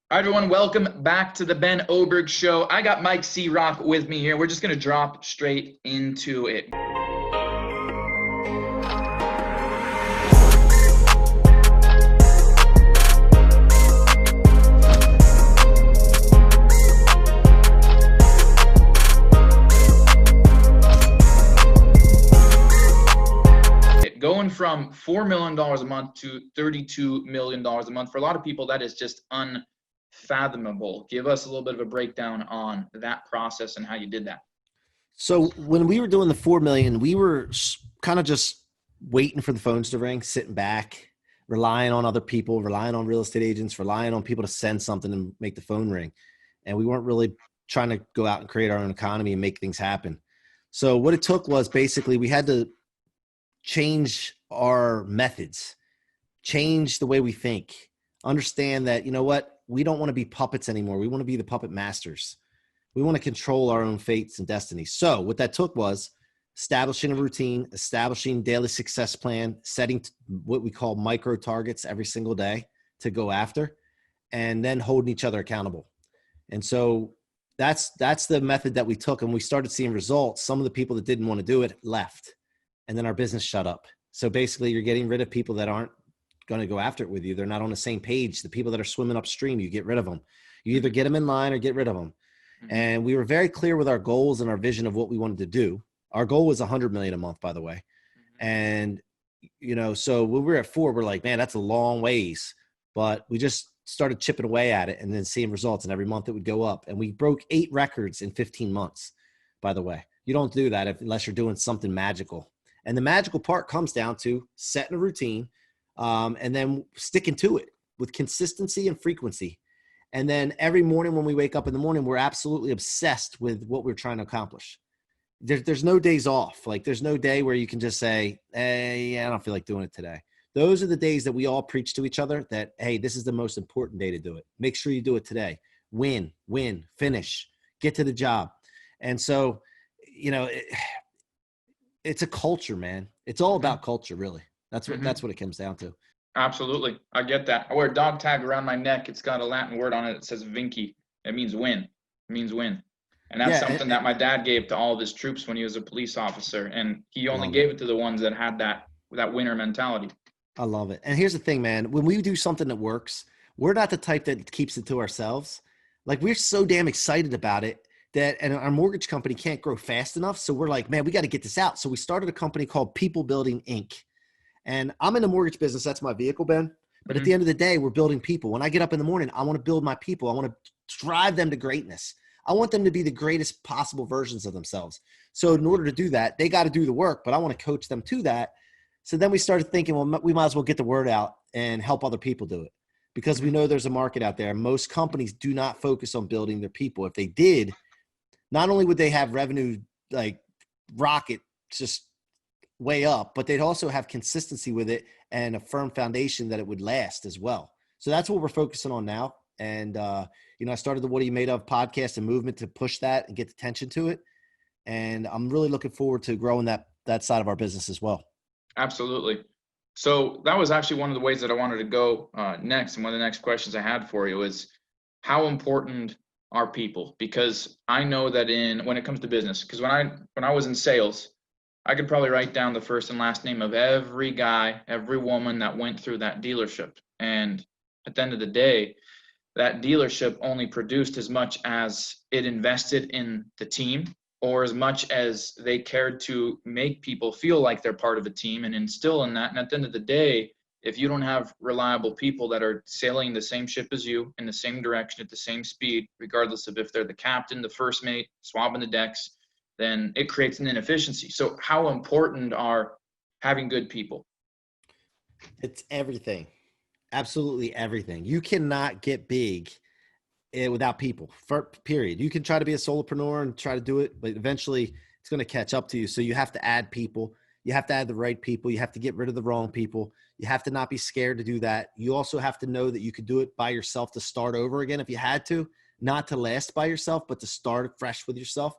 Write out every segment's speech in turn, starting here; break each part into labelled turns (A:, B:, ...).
A: All right, everyone, welcome back to the Ben Oberg Show. I got Mike Ciorrocco with me here. We're just going to drop straight into it. Going from $4 million a month to $32 million a month. For a lot of people, that is just unfathomable. Give us a little bit of a breakdown on that process and how you did that.
B: So when we were doing the 4 million, we were kind of just waiting for the phones to ring, sitting back, relying on other people, relying on real estate agents, relying on people to send something and make the phone ring. And we weren't really trying to go out and create our own economy and make things happen. So what it took was basically we had to change our methods, change the way we think, understand that, you know what, we don't want to be puppets anymore. We want to be the puppet masters. We want to control our own fates and destinies. So what that took was establishing a routine, establishing daily success plan, setting what we call micro targets every single day to go after, and then holding each other accountable. And so that's the method that we took, and we started seeing results. Some of the people that didn't want to do it left, and then our business shut up. So basically you're getting rid of people that aren't going to go after it with you. They're not on the same page. The people that are swimming upstream, you get rid of them. You either get them in line or get rid of them. Mm-hmm. And we were very clear with our goals and our vision of what we wanted to do. Our goal was 100 million a month, by the way. Mm-hmm. And, you know, so when we were at 4, we're like, man, that's a long ways, but we just started chipping away at it and then seeing results. And every month it would go up, and we broke 8 records in 15 months, by the way. You don't do that unless you're doing something magical. And the magical part comes down to setting a routine and then sticking to it with consistency and frequency. And then every morning when we wake up in the morning, we're absolutely obsessed with what we're trying to accomplish. There's no days off. Like there's no day where you can just say, hey, yeah, I don't feel like doing it today. Those are the days that we all preach to each other that, hey, this is the most important day to do it. Make sure you do it today. Win, finish, get to the job. And so, you know, it's a culture, man. It's all about culture, really. That's what it comes down to.
A: Absolutely. I get that. I wear a dog tag around my neck. It's got a Latin word on it. It says Vinci. It means win. It means win. And that's something that my dad gave to all of his troops when he was a police officer. And he only gave it to the ones that had that winner mentality.
B: I love it. And here's the thing, man. When we do something that works, we're not the type that keeps it to ourselves. Like we're so damn excited about it and our mortgage company can't grow fast enough. So we're like, man, we got to get this out. So we started a company called People Building Inc. And I'm in the mortgage business. That's my vehicle, Ben. But at the end of the day, we're building people. When I get up in the morning, I want to build my people. I want to drive them to greatness. I want them to be the greatest possible versions of themselves. So in order to do that, they got to do the work, but I want to coach them to that. So then we started thinking, well, we might as well get the word out and help other people do it, because we know there's a market out there. Most companies do not focus on building their people. If they did, not only would they have revenue like rocket just way up, but they'd also have consistency with it and a firm foundation that it would last as well. So that's what we're focusing on now. And, you know, I started the What Are You Made Of podcast and movement to push that and get attention to it. And I'm really looking forward to growing that side of our business as well.
A: Absolutely. So that was actually one of the ways that I wanted to go next. And one of the next questions I had for you is how important are people? Because I know that when it comes to business, because when I was in sales, I could probably write down the first and last name of every guy, every woman that went through that dealership. And at the end of the day, that dealership only produced as much as it invested in the team, or as much as they cared to make people feel like they're part of a team and instill in that. And at the end of the day, if you don't have reliable people that are sailing the same ship as you in the same direction at the same speed, regardless of if they're the captain, the first mate, swabbing the decks, then it creates an inefficiency. So how important are having good people?
B: It's everything. Absolutely everything. You cannot get big without people, period. You can try to be a solopreneur and try to do it, but eventually it's going to catch up to you. So you have to add people. You have to add the right people. You have to get rid of the wrong people. You have to not be scared to do that. You also have to know that you could do it by yourself to start over again if you had to, not to last by yourself, but to start fresh with yourself.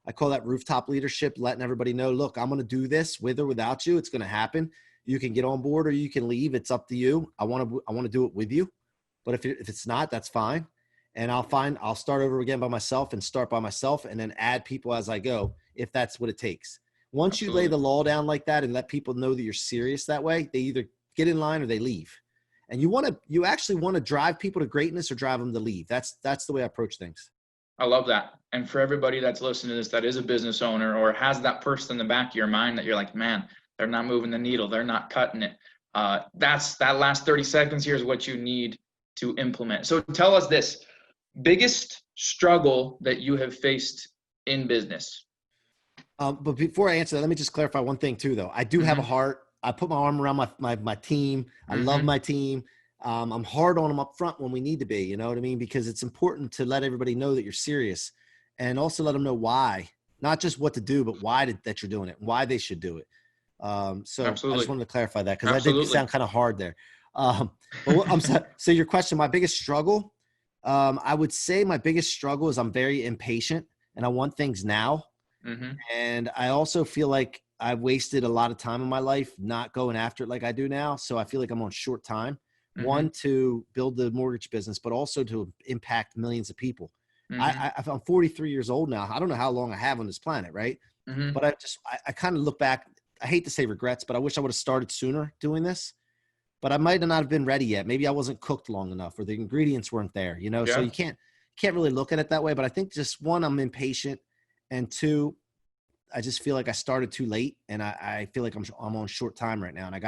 B: I call that rooftop leadership, letting everybody know, look, I'm going to do this with or without you. It's going to happen. You can get on board or you can leave. It's up to you. I want to do it with you. But if it's not, that's fine. and I'll start over again by myself and start by myself and then add people as I go, if that's what it takes. Once you lay
A: Absolutely.
B: the law down like that and let people know that you're serious that way, they either get in line or they leave. And you actually want to drive people to greatness or drive them to leave. That's the way I approach things.
A: I love that. And for everybody that's listening to this that is a business owner or has that person in the back of your mind that you're like, man, they're not moving the needle, they're not cutting it. That last 30 seconds here is what you need to implement. So tell us this biggest struggle that you have faced in business.
B: But before I answer that, let me just clarify one thing too, though. I do have a heart. I put my arm around my team. I love my team. I'm hard on them up front when we need to be, you know what I mean? Because it's important to let everybody know that you're serious and also let them know why, not just what to do, but why that you're doing it, why they should do it. So I just wanted to clarify that because I did sound kind of hard there. So your question, my biggest struggle, I would say my biggest struggle is I'm very impatient and I want things now. And I also feel like I've wasted a lot of time in my life not going after it like I do now. So I feel like I'm on short time. One, to build the mortgage business, but also to impact millions of people. I'm 43 years old now. I don't know how long I have on this planet, right? But I kind of look back. I hate to say regrets, but I wish I would have started sooner doing this. But I might not have been ready yet. Maybe I wasn't cooked long enough or the ingredients weren't there, you know? So you can't really look at it that way. But I think just one, I'm impatient. And two, I just feel like I started too late and I feel like I'm on short time right now and I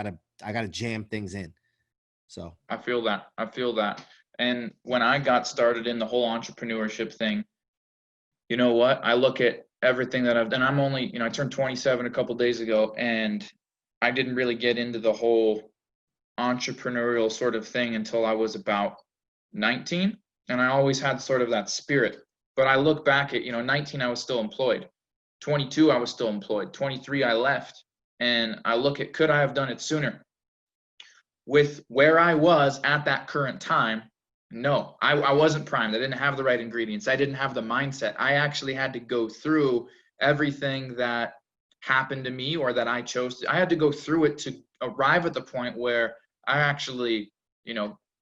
B: gotta jam things in. So
A: I feel that. And when I got started in the whole entrepreneurship thing, you know what? I look at everything that I've done. I'm only, I turned 27 a couple days ago and I didn't really get into the whole entrepreneurial sort of thing until I was about 19. And I always had sort of that spirit. But I look back at, 19, I was still employed. 22, I was still employed. 23, I left. And I look at, could I have done it sooner? With where I was at that current time, no, I wasn't primed. I didn't have the right ingredients. I didn't have the mindset. I actually had to go through everything that happened to me or that I chose to. I had to go through it to arrive at the point where I actually,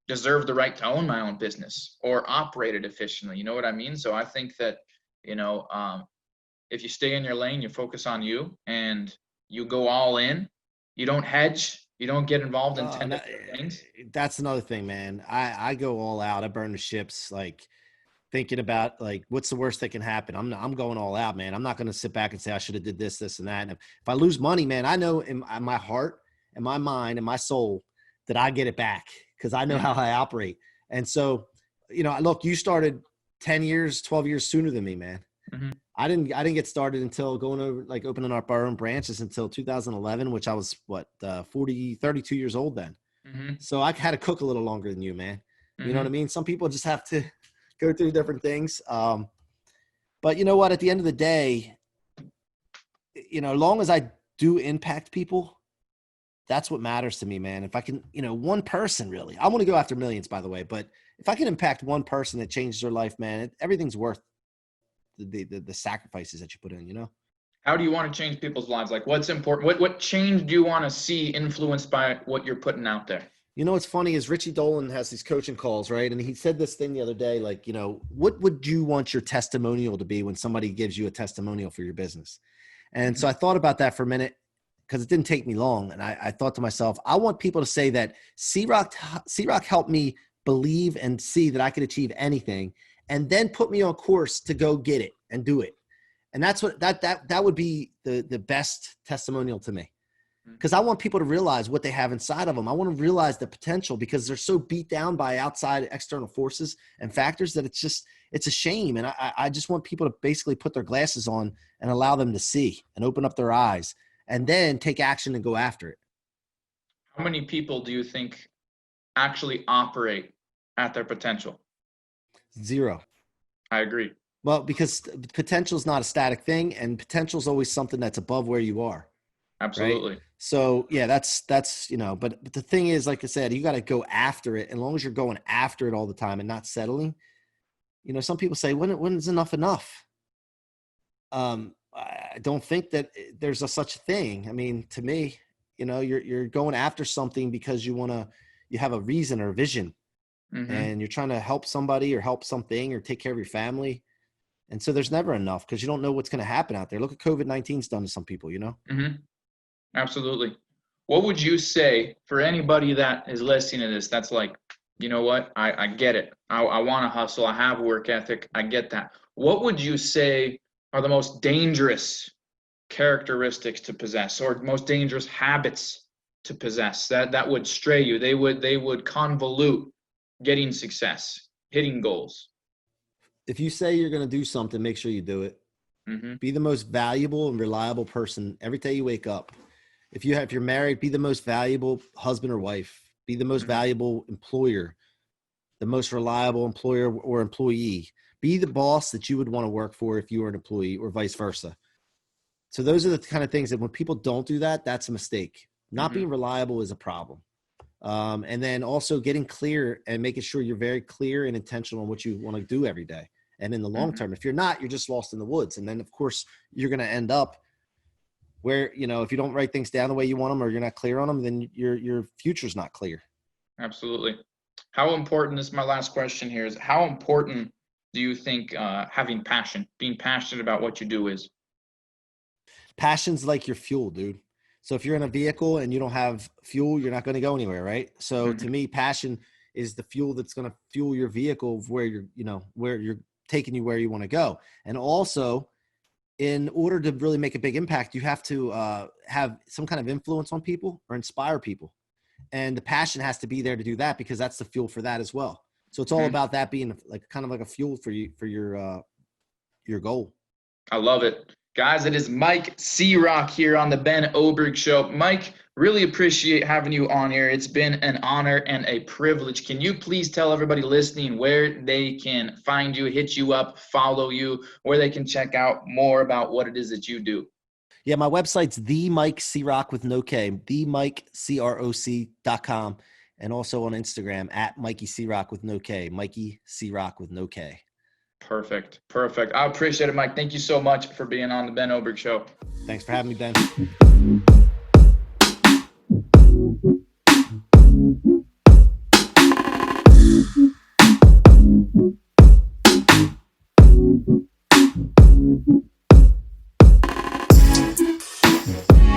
A: deserve the right to own my own business or operate it efficiently. You know what I mean? So I think that, if you stay in your lane, you focus on you and you go all in, you don't hedge, you don't get involved in 10 different things.
B: That's another thing, man. I go all out. I burn the ships, like thinking about like, what's the worst that can happen? I'm going all out, man. I'm not going to sit back and say I should have did this, this, and that. And if I lose money, man, I know in my heart and my mind and my soul that I get it back because I know how I operate. And so, look, you started 10 years, 12 years sooner than me, man. I didn't get started until going over, like opening up our own branches until 2011, which I was 32 years old then. So I had to cook a little longer than you, man. You know what I mean? Some people just have to go through different things. But you know what, at the end of the day, as long as I do impact people, that's what matters to me, man. If I can, one person really, I want to go after millions, by the way, but if I can impact one person that changes their life, man, everything's worth the sacrifices that you put in,
A: How do you want to change people's lives? Like what's important? What change do you want to see influenced by what you're putting out there?
B: What's funny is Richie Dolan has these coaching calls, right? And he said this thing the other day, like, what would you want your testimonial to be when somebody gives you a testimonial for your business? And so I thought about that for a minute because it didn't take me long. And I thought to myself, I want people to say that C-Rock helped me believe and see that I could achieve anything and then put me on course to go get it and do it. And that's what that would be the best testimonial to me. Because I want people to realize what they have inside of them. I want to realize the potential because they're so beat down by outside external forces and factors that it's a shame. And I just want people to basically put their glasses on and allow them to see and open up their eyes and then take action and go after it.
A: How many people do you think actually operate at their potential?
B: Zero.
A: I agree.
B: Well, because potential is not a static thing and potential is always something that's above where you are.
A: Absolutely.
B: Right? So yeah, that's, but the thing is, like I said, you got to go after it. And as long as you're going after it all the time and not settling, some people say, when is enough? I don't think that there's such a thing. I mean, to me, you're going after something because you have a reason or a vision. and you're trying to help somebody or help something or take care of your family. And so there's never enough because you don't know what's going to happen out there. Look at COVID-19's done to some people, you know?
A: Absolutely. What would you say for anybody that is listening to this that's like, you know what, I get it. I want to hustle. I have work ethic. I get that. What would you say are the most dangerous characteristics to possess, or most dangerous habits to possess that would stray you? They would convolute getting success, hitting goals.
B: If you say you're going to do something, make sure you do it. Be the most valuable and reliable person every day you wake up. If you're married, be the most valuable husband or wife. Be the most valuable employer, the most reliable employer or employee. Be the boss that you would want to work for if you were an employee, or vice versa. So those are the kind of things that when people don't do that, that's a mistake. Not being reliable is a problem. And then also getting clear and making sure you're very clear and intentional on what you want to do every day. And in the long term, if you're not, you're just lost in the woods. And then of course you're going to end up where, you know, if you don't write things down the way you want them, or you're not clear on them, then your future's not clear.
A: Absolutely. How important, this is my last question here, is how important do you think having passion, being passionate about what you do is?
B: Passion's like your fuel, dude. So if you're in a vehicle and you don't have fuel, you're not going to go anywhere, right? So to me, passion is the fuel that's going to fuel your vehicle of where you're taking you where you want to go. And also, in order to really make a big impact, you have to have some kind of influence on people or inspire people. And the passion has to be there to do that, because that's the fuel for that as well. So it's all about that being like kind of like a fuel for you, for your goal.
A: I love it. Guys, it is Mike Ciorrocco here on the Ben Oberg Show. Mike, really appreciate having you on here. It's been an honor and a privilege. Can you please tell everybody listening where they can find you, hit you up, follow you, where they can check out more about what it is that you do?
B: Yeah, my website's the Mike Ciorrocco with no K, themikecroc.com, and also on Instagram at Mikey Ciorrocco with no K, Mikey Ciorrocco with no K.
A: Perfect. I appreciate it, Mike. Thank you so much for being on the Ben Oberg Show.
B: Thanks for having me, Ben.